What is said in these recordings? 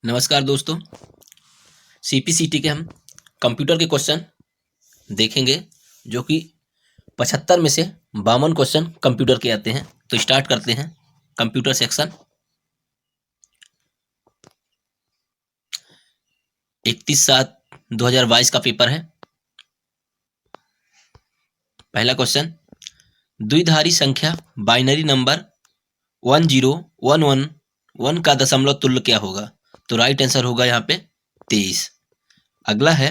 नमस्कार दोस्तों, सीपीसीटी के हम कंप्यूटर के क्वेश्चन देखेंगे जो कि 75 में से 52 क्वेश्चन कंप्यूटर के आते हैं। तो स्टार्ट करते हैं कंप्यूटर सेक्शन। 31/7/2022 का पेपर है। पहला क्वेश्चन, द्विधारी संख्या बाइनरी नंबर 10111 का दशमलव तुल्य क्या होगा? तो राइट आंसर होगा यहाँ पे 23। अगला है,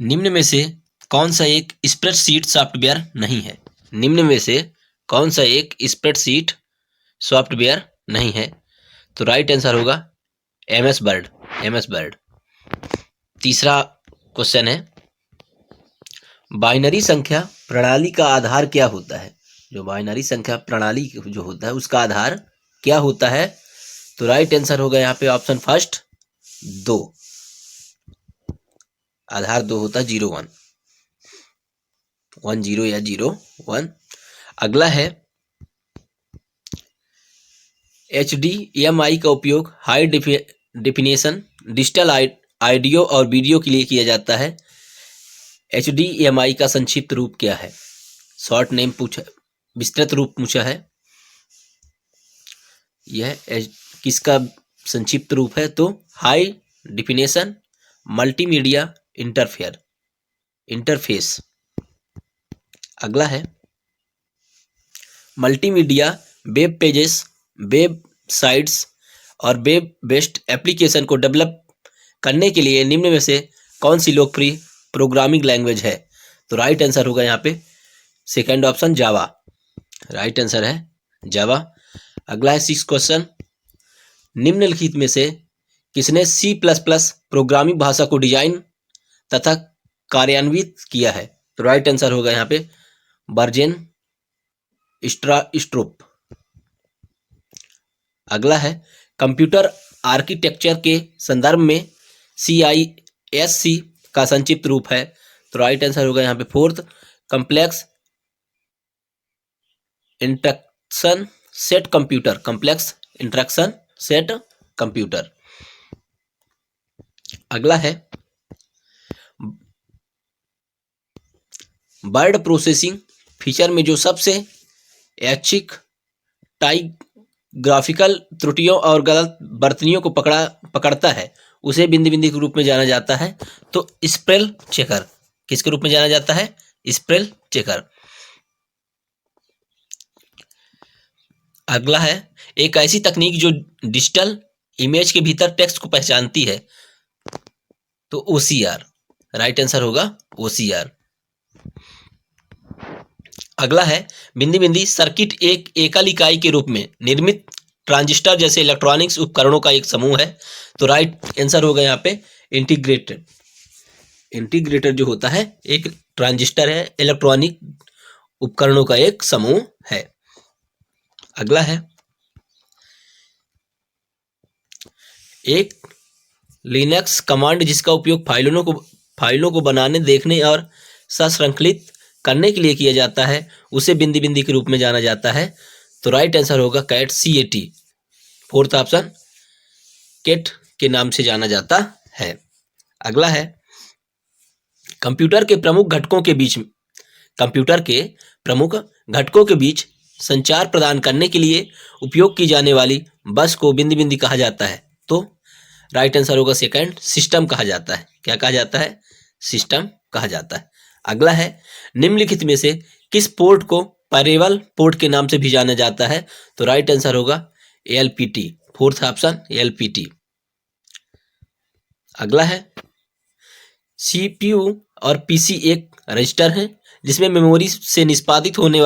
निम्न में से कौन सा एक स्प्रेडशीट सॉफ्टवेयर नहीं है? निम्न में से कौन सा एक स्प्रेडशीट सॉफ्टवेयर नहीं है? तो राइट आंसर होगा एमएस वर्ड। तीसरा क्वेश्चन है, बाइनरी संख्या प्रणाली का आधार क्या होता है? जो बाइनरी संख्या प्रणाली जो होता है उसका आधार क्या होता है? तो राइट आंसर होगा यहाँ पे ऑप्शन फर्स्ट 2। आधार 2 होता है 01 10 या 01। अगला है, HDMI का उपयोग हाई डेफिनेशन डिजिटल ऑडियो और वीडियो के लिए किया जाता है। HDMI का संक्षिप्त रूप क्या है? शॉर्ट नेम पूछा, विस्तृत रूप पूछा है। यह किसका संक्षिप्त रूप है? तो हाई डेफिनेशन मल्टीमीडिया इंटरफेस। अगला है, multimedia web pages, web sites और वेब बेस्ड एप्लीकेशन को डेवलप करने के लिए निम्न में से कौन सी लोकप्रिय प्रोग्रामिंग लैंग्वेज है? तो राइट आंसर होगा यहाँ पे सेकंड ऑप्शन जावा। राइट आंसर है जावा। अगला है 6 क्वेश्चन, निम्नलिखित में से किसने C++ प्रोग्रामिंग भाषा को डिजाइन तथा कार्यान्वित किया है? तो राइट आंसर होगा यहाँ पे बर्जेन स्ट्रोप। अगला है, कंप्यूटर आर्किटेक्चर के संदर्भ में CISC का संक्षिप्त रूप है। तो राइट आंसर होगा यहाँ पे fourth complex instruction set computer. अगला है, वर्ड प्रोसेसिंग फीचर में जो सबसे ऐच्छिक टाइपोग्राफिकल त्रुटियों और गलत बर्तनियों को पकड़ता है उसे बिंदी बिंदी के रूप में जाना जाता है। तो स्पेल चेकर किसके रूप में जाना जाता है? Spell checker. अगला है, एक ऐसी तकनीक जो डिजिटल इमेज के भीतर टेक्स्ट को पहचानती है। तो OCR। राइट आंसर होगा OCR। अगला है, बिंदी बिंदी सर्किट एक एकल इकाई के रूप में निर्मित ट्रांजिस्टर जैसे इलेक्ट्रॉनिक्स उपकरणों का एक समूह है। तो राइट आंसर होगा यहाँ पे इंटीग्रेटेड जो होता है एक ट्रांजिस्टर है, इलेक्ट्रॉनिक उपकरणों का एक समूह है। अगला है, एक लिनक्स कमांड जिसका उपयोग फाइलों को बनाने, देखने और संश्लेषित करने के लिए किया जाता है उसे बिंदी बिंदी के रूप में जाना जाता है। तो राइट आंसर होगा CAT। फोर्थ ऑप्शन कैट के नाम से जाना जाता है। अगला है, कंप्यूटर के प्रमुख घटकों के बीच संचार प्रदान करने के लिए उपयोग की जाने वाली बस को बिंदी बिंदी कहा जाता है। तो राइट आंसर होगा सेकंड सिस्टम कहा जाता है। क्या कहा जाता है? सिस्टम कहा जाता है। अगला है, निम्नलिखित में से किस पोर्ट को पैरेलल पोर्ट के नाम से भी जाना जाता है? तो राइट आंसर होगा LPT। Fourth option LPT। अगला है, CPU और PC एक रजिस्टर है जिसमें मेमोरी से निष्पादित होने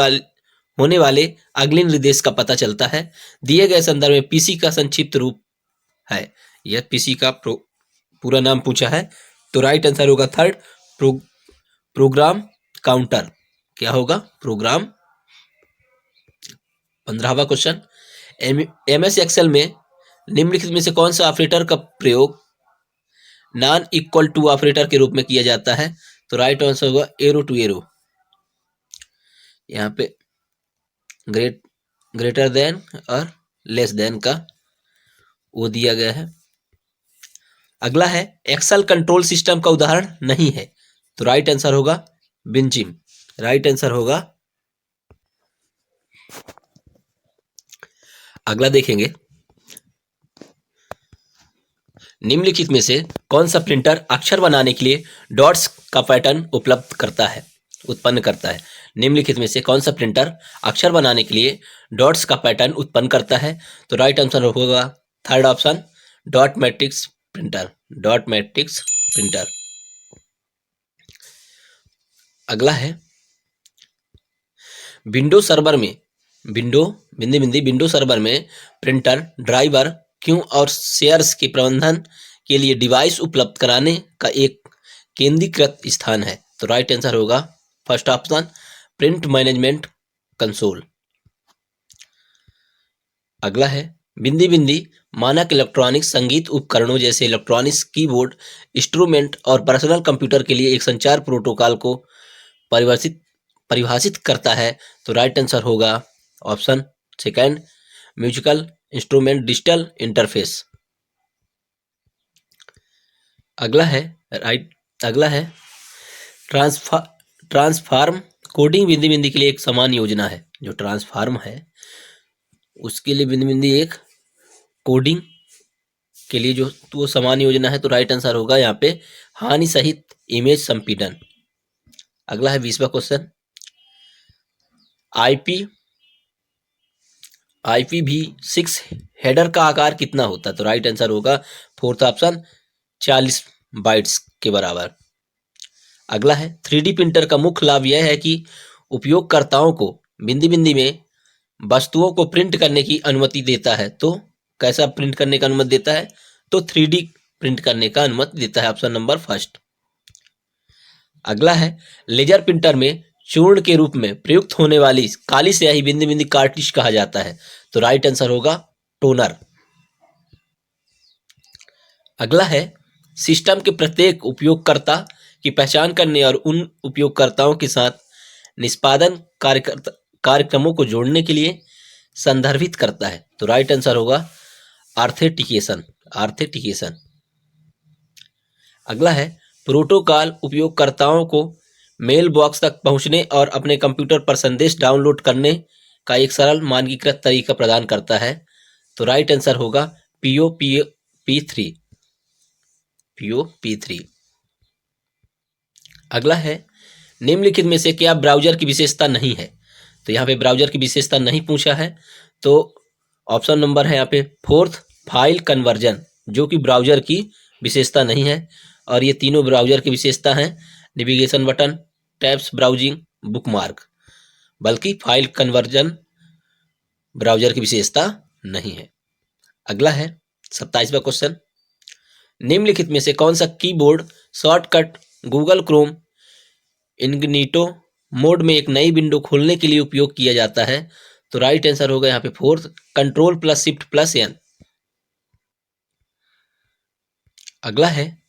वाले अगले निर्देश का पता चलता है। दिए गए संदर्भ में PC का संक्षिप्त रूप है। यह PC का पूरा नाम पूछा है। तो राइट आंसर होगा थर्ड प्रोग्राम काउंटर। क्या होगा? प्रोग्राम। 15वां क्वेश्चन, MS एक्सेल में निम्नलिखित में से कौन सा ऑपरेटर का प्रयोग नॉन इक्वल टू ऑपरेटर के रूप में किया जाता है? तो राइट आंसर होगा एरो टू एरो। यहाँ पे ग्रेटर देन और लेस देन का वो दिया गया है। अगला है एक्सेल कंट्रोल सिस्टम का उदाहरण नहीं है, तो राइट आंसर होगा विंजिम। राइट आंसर होगा। अगला देखेंगे, निम्नलिखित में से कौन सा प्रिंटर अक्षर बनाने के लिए डॉट्स का पैटर्न उत्पन्न करता है। निम्नलिखित में से कौन सा प्रिंटर अक्षर बनाने के लिए डॉट्स का पैटर्न उत्पन्न करता है, तो राइट आंसर होगा third option, dot matrix printer. Dot matrix printer. अगला है विंडो सर्वर में विंडो सर्वर में प्रिंटर ड्राइवर क्यों और शेयर्स के प्रबंधन के लिए डिवाइस उपलब्ध कराने का एक केंद्रीकृत स्थान है, तो राइट आंसर होगा first option, print management console. अगला है बिंदी बिंदी मानक इलेक्ट्रॉनिक संगीत उपकरणों जैसे इलेक्ट्रॉनिक्स कीबोर्ड, इंस्ट्रूमेंट और पर्सनल कंप्यूटर के लिए एक संचार प्रोटोकॉल को परिभाषित करता है, तो राइट आंसर होगा option second, musical instrument digital interface. अगला है ट्रांसफार्म कोडिंग बिंदी बिंदी के लिए एक समान योजना है। जो ट्रांसफार्म है उसके लिए बिंदी बिंदी एक कोडिंग के लिए जो वो समान योजना है, तो राइट आंसर होगा यहाँ पे हानि सहित इमेज संपीड़न। अगला है 20वां क्वेश्चन, IPv6 हेडर का आकार कितना होता है, तो राइट आंसर होगा फोर्थ ऑप्शन, 40 बाइट्स के बराबर। अगला है 3D प्रिंटर का मुख्य लाभ यह है कि उपयोगकर्ताओं को बिंदी बिंदी में वस्तुओं को प्रिंट करने की अनुमति देता है। तो कैसा प्रिंट करने का अनुमति देता है, तो 3D प्रिंट करने का अनुमति देता है, ऑप्शन नंबर फर्स्ट। अगला है लेजर प्रिंटर में चूर्ण के रूप में प्रयुक्त होने वाली काली स्याही बिंदी बिंदी कार्ट्रिज कहा जाता है, तो राइट आंसर होगा टोनर। अगला है सिस्टम के प्रत्येक उपयोगकर्ता की पहचान करने और उन उपयोगकर्ताओं के साथ निष्पादन कार्यक्रमों को जोड़ने के लिए संदर्भित करता है, तो राइट आंसर होगा ऑथेंटिकेशन। अगला है प्रोटोकॉल उपयोगकर्ताओं को मेल बॉक्स तक पहुंचने और अपने कंप्यूटर पर संदेश डाउनलोड करने का एक सरल मानकीकृत तरीका प्रदान करता है, तो राइट आंसर होगा POP3। अगला है निम्नलिखित में से क्या ब्राउजर की विशेषता नहीं है, तो यहाँ पे ब्राउजर की विशेषता नहीं पूछा है, तो ऑप्शन नंबर है यहाँ पे फोर्थ, फाइल कन्वर्जन, जो कि ब्राउजर की विशेषता नहीं है। और ये तीनों ब्राउजर की विशेषता हैं, navigation button, tabs browsing, bookmark, बल्कि फाइल कन्वर्जन ब्राउजर की विशेषता नहीं है। अगला है 27वां क्वेश्चन, निम्नलिखित में से कौन सा keyboard shortcut Google Chrome incognito mode में एक नई विंडो खोलने के लिए उपयोग किया जाता है, तो राइट आंसर होगा यहाँ पे फोर्थ, Ctrl+Shift+N। अगला है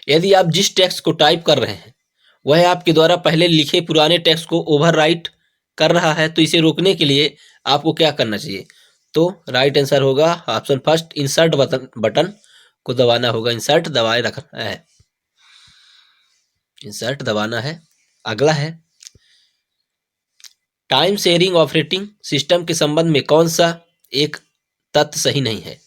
यदि आप जिस टेक्स्ट को टाइप कर रहे हैं वह आपके द्वारा पहले लिखे पुराने टेक्स्ट को ओवरराइट कर रहा है, तो इसे रोकने के लिए आपको क्या करना चाहिए, तो राइट आंसर होगा ऑप्शन फर्स्ट, इंसर्ट बटन को दबाना होगा। इंसर्ट दबाए रखना है, इंसर्ट दबाना है। अगला है टाइम शेयरिंग ऑपरेटिंग सिस्टम के संबंध में कौन सा एक तथ्य सही नहीं है,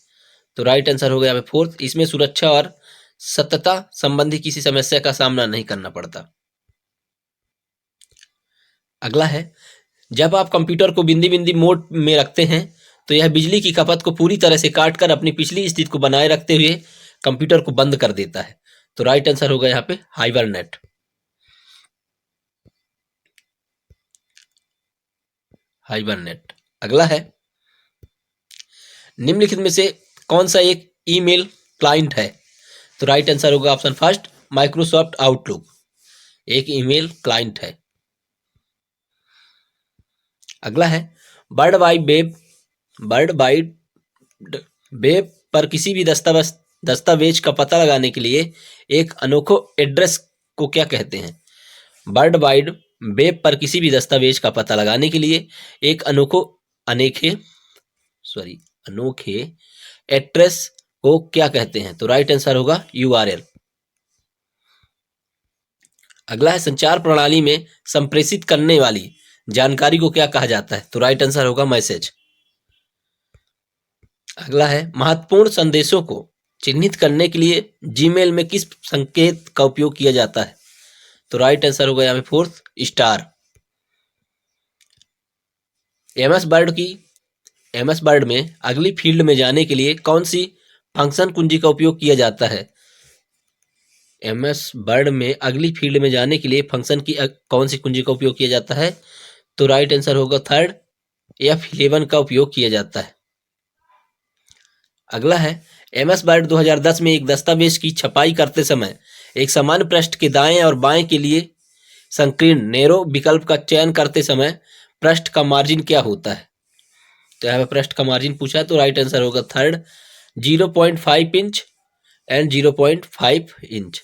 तो राइट आंसर हो गया यहाँ पे फोर्थ, इसमें सुरक्षा और सत्यता संबंधी किसी समस्या का सामना नहीं करना पड़ता। अगला है जब आप कंप्यूटर को बिंदी बिंदी मोड में रखते हैं तो यह बिजली की खपत को पूरी तरह से काटकर अपनी पिछली स्थिति को बनाए रखते हुए कंप्यूटर को बंद कर देता है, तो राइट आंसर होगा यहाँ पे हाइबरनेट। अगला है निम्नलिखित में से कौन सा एक ईमेल क्लाइंट है, तो राइट आंसर होगा ऑप्शन फर्स्ट, माइक्रोसॉफ्ट आउटलुक एक ईमेल क्लाइंट है। अगला है वर्ल्ड वाइड वेब पर किसी भी दस्तावेज का पता लगाने के लिए एक अनोखा एड्रेस को क्या कहते हैं। वर्ल्ड वाइड वेब पर किसी भी दस्तावेज का पता लगाने के लिए एक अनोखे एड्रेस को क्या कहते हैं? तो राइट आंसर होगा URL। अगला है संचार प्रणाली में संप्रेषित करने वाली जानकारी को क्या कहा जाता है? तो राइट आंसर होगा मैसेज। अगला है महत्वपूर्ण संदेशों को चिन्हित करने के लिए जीमेल में किस संकेत का उपयोग किया जाता है? तो राइट आंसर होगा यहाँ पे फोर्थ, स्टार। एमएस वर्ड में अगली फील्ड में जाने के लिए कौन सी फंक्शन कुंजी का उपयोग किया जाता है? एमएस वर्ड में अगली फील्ड में जाने के लिए फंक्शन की कौन सी कुंजी का उपयोग किया जाता है? तो राइट आंसर होगा थर्ड, F11 का उपयोग किया जाता है। अगला है एमएस वर्ड 2010 में एक दस्तावेज की छपाई करते समय एक समान पृष्ठ के दाएं और बाएं के लिए संकीर्ण नैरो विकल्प का चयन करते समय पृष्ठ का मार्जिन क्या होता है? तो यहाँ पे पृष्ठ का मार्जिन पूछा है, तो राइट आंसर होगा थर्ड, 0.5 इंच एंड 0.5 इंच।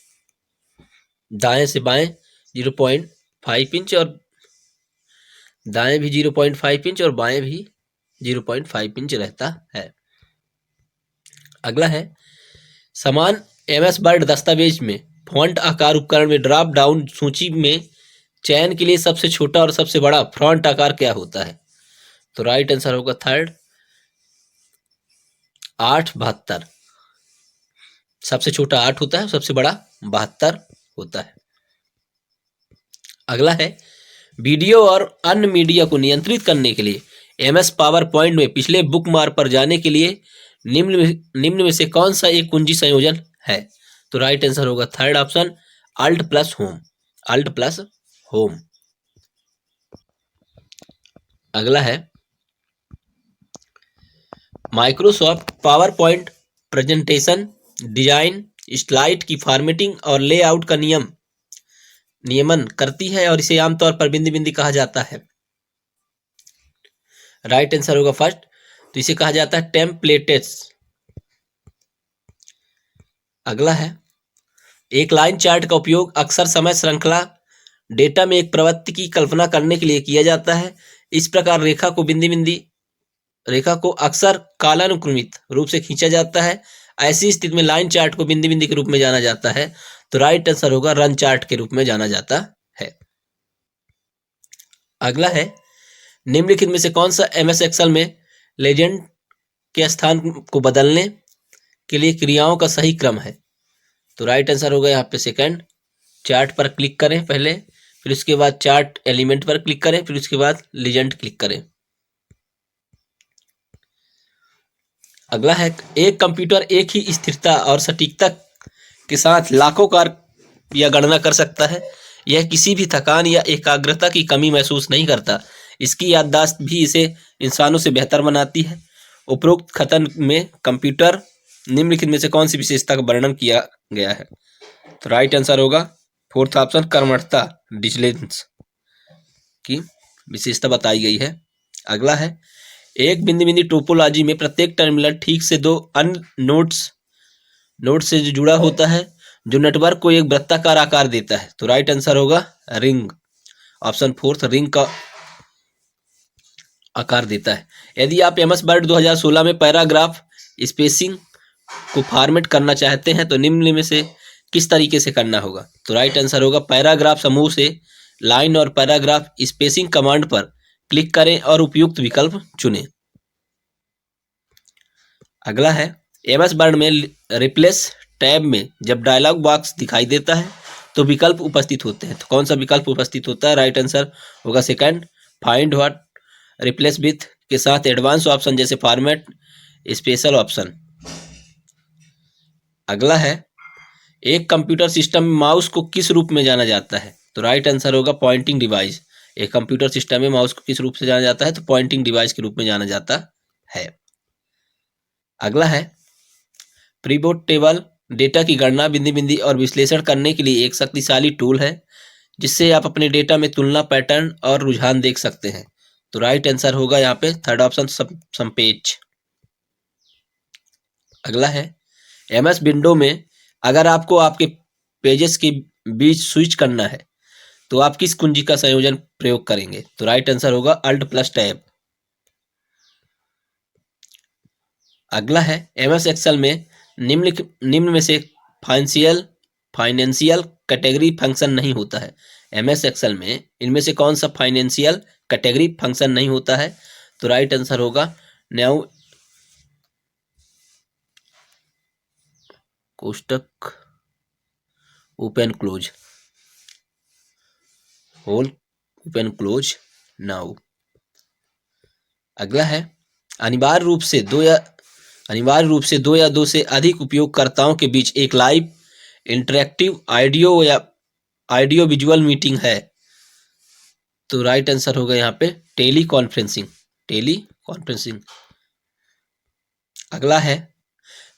दाएं से बाएं 0.5 इंच और दाएं भी 0.5 इंच और बाएं भी 0.5 इंच रहता है। अगला है समान एमएस वर्ड दस्तावेज में फॉन्ट आकार उपकरण में ड्रॉप डाउन सूची में चयन के लिए सबसे छोटा और सबसे बड़ा फॉन्ट आकार क्या होता है? तो राइट आंसर होगा थर्ड, 872। सबसे छोटा 8 होता है, सबसे बड़ा 72 होता है। अगला है वीडियो और अन्य मीडिया को नियंत्रित करने के लिए एमएस पावर पॉइंट में पिछले बुकमार्क पर जाने के लिए निम्न में से कौन सा एक कुंजी संयोजन है? तो राइट आंसर होगा third option, alt plus home. Alt plus home. अगला है Microsoft PowerPoint presentation design slide की फॉर्मेटिंग और लेआउट का नियमन करती है और इसे आमतौर पर बिंदी बिंदी कहा जाता है। राइट आंसर होगा फर्स्ट, तो इसे कहा जाता है टेम्पलेट्स। अगला है एक लाइन चार्ट का उपयोग अक्सर समय श्रृंखला डेटा में एक प्रवृत्ति की कल्पना करने के लिए किया जाता है। इस प्रकार रेखा को अक्सर कालानुक्रमित रूप से खींचा जाता है। ऐसी स्थिति में लाइन चार्ट को बिंदी बिंदी के रूप में जाना जाता है, तो राइट आंसर होगा रन चार्ट के रूप में जाना जाता है। अगला है निम्नलिखित में से कौन सा एमएस एक्सेल में लेजेंड के स्थान को बदलने के लिए क्रियाओं का सही क्रम है? तो राइट आंसर होगा यहाँ पे सेकंड, चार्ट पर क्लिक करें पहले, फिर उसके बाद चार्ट एलिमेंट पर क्लिक करें, फिर उसके बाद लीजेंड क्लिक करें। अगला है एक कंप्यूटर एक ही स्थिरता और सटीकता के साथ लाखों कार्य या गणना कर सकता है। यह किसी भी थकान या एकाग्रता की कमी महसूस नहीं करता। इसकी याददाश्त भी इसे इंसानों से बेहतर बनाती है। उपरोक्त कथन में कंप्यूटर निम्नलिखित में से कौन सी विशेषता का वर्णन किया गया है? तो राइट आंसर होगा फोर्थ ऑप्शन, कर्मठता डिलिजेंस की विशेषता बताई गई है। अगला है एक बिंदी बिंदी टोपोलॉजी में प्रत्येक टर्मिनल ठीक से दो अन्य नोड से जो जुड़ा होता है, जो नेटवर्क को एक वृत्ताकार आकार देता है। तो राइट आंसर होगा रिंग, ऑप्शन फोर्थ, रिंग का आकार देता है। यदि आप एमएस वर्ड 2016 में पैराग्राफ स्पेसिंग को फॉर्मेट करना चाहते हैं तो निम्न में से किस तरीके से करना होगा? तो राइट आंसर होगा पैराग्राफ समूह से लाइन और पैराग्राफ स्पेसिंग कमांड पर क्लिक करें और उपयुक्त विकल्प चुनें। अगला है एमएस वर्ड में रिप्लेस टैब में जब डायलॉग बॉक्स दिखाई देता है तो विकल्प उपस्थित होते हैं। तो कौन सा विकल्प उपस्थित होता है? राइट आंसर होगा second, find what replace with के साथ एडवांस ऑप्शन जैसे फॉर्मेट स्पेशल ऑप्शन। अगला है एक कंप्यूटर सिस्टम में माउस को किस रूप में जाना जाता है? तो राइट आंसर होगा पॉइंटिंग डिवाइस। एक कंप्यूटर सिस्टम में माउस को किस रूप से जाना जाता है? तो पॉइंटिंग डिवाइस के रूप में जाना जाता है। अगला है प्रीबोट टेबल डेटा की गणना बिंदी बिंदी और विश्लेषण करने के लिए एक शक्तिशाली टूल है जिससे आप अपने डेटा में तुलना, पैटर्न और रुझान देख सकते हैं। तो राइट आंसर होगा यहाँ पे थर्ड ऑप्शन, संपेज। अगला है एमएस विंडो में अगर आपको आपके पेजेस के बीच स्विच करना है तो आप किस कुंजी का संयोजन प्रयोग करेंगे? तो राइट आंसर होगा अल्ट प्लस टैब। अगला है एमएस एक्सेल में निम्न में से फाइनेंशियल कैटेगरी फंक्शन नहीं होता है। एमएस एक्सेल में इनमें से कौन सा फाइनेंशियल कैटेगरी फंक्शन नहीं होता है? तो राइट आंसर होगा न्यू कोष्टक open close, whole open close now. अगला है अनिवार्य रूप से दो या दो से अधिक उपयोगकर्ताओं के बीच एक live interactive audio visual meeting है। तो राइट आंसर होगा यहाँ पे टेली कॉन्फ्रेंसिंग। अगला है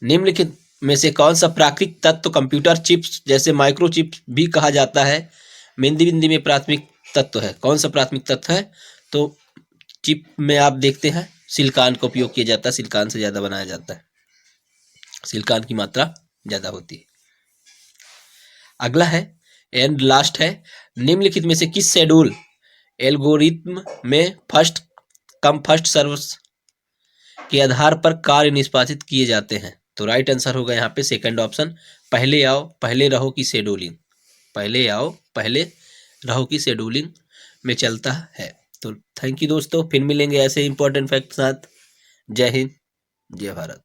निम्नलिखित में से कौन सा प्राकृतिक तत्व कंप्यूटर चिप्स जैसे माइक्रोचिप्स भी कहा जाता है? बिंदी में प्राथमिक तत्व है। कौन सा प्राथमिक तत्व है? तो चिप में आप देखते हैं सिलिकॉन का उपयोग किया जाता है, सिलिकॉन से ज़्यादा बनाया जाता है, सिलिकॉन की मात्रा ज़्यादा होती है। अगला है एंड लास्ट है निम्नलिखित में से किस शेड्यूल एल्गोरिथम में फर्स्ट सर्व के आधार पर कार्य निष्पादित किए जाते हैं? तो राइट आंसर होगा यहाँ पे सेकंड ऑप्शन, पहले आओ पहले रहो की शेड्यूलिंग, पहले आओ पहले रहो की शेड्यूलिंग में चलता है। तो थैंक यू दोस्तों, फिर मिलेंगे ऐसे इंपॉर्टेंट फैक्ट के साथ। जय हिंद, जय भारत।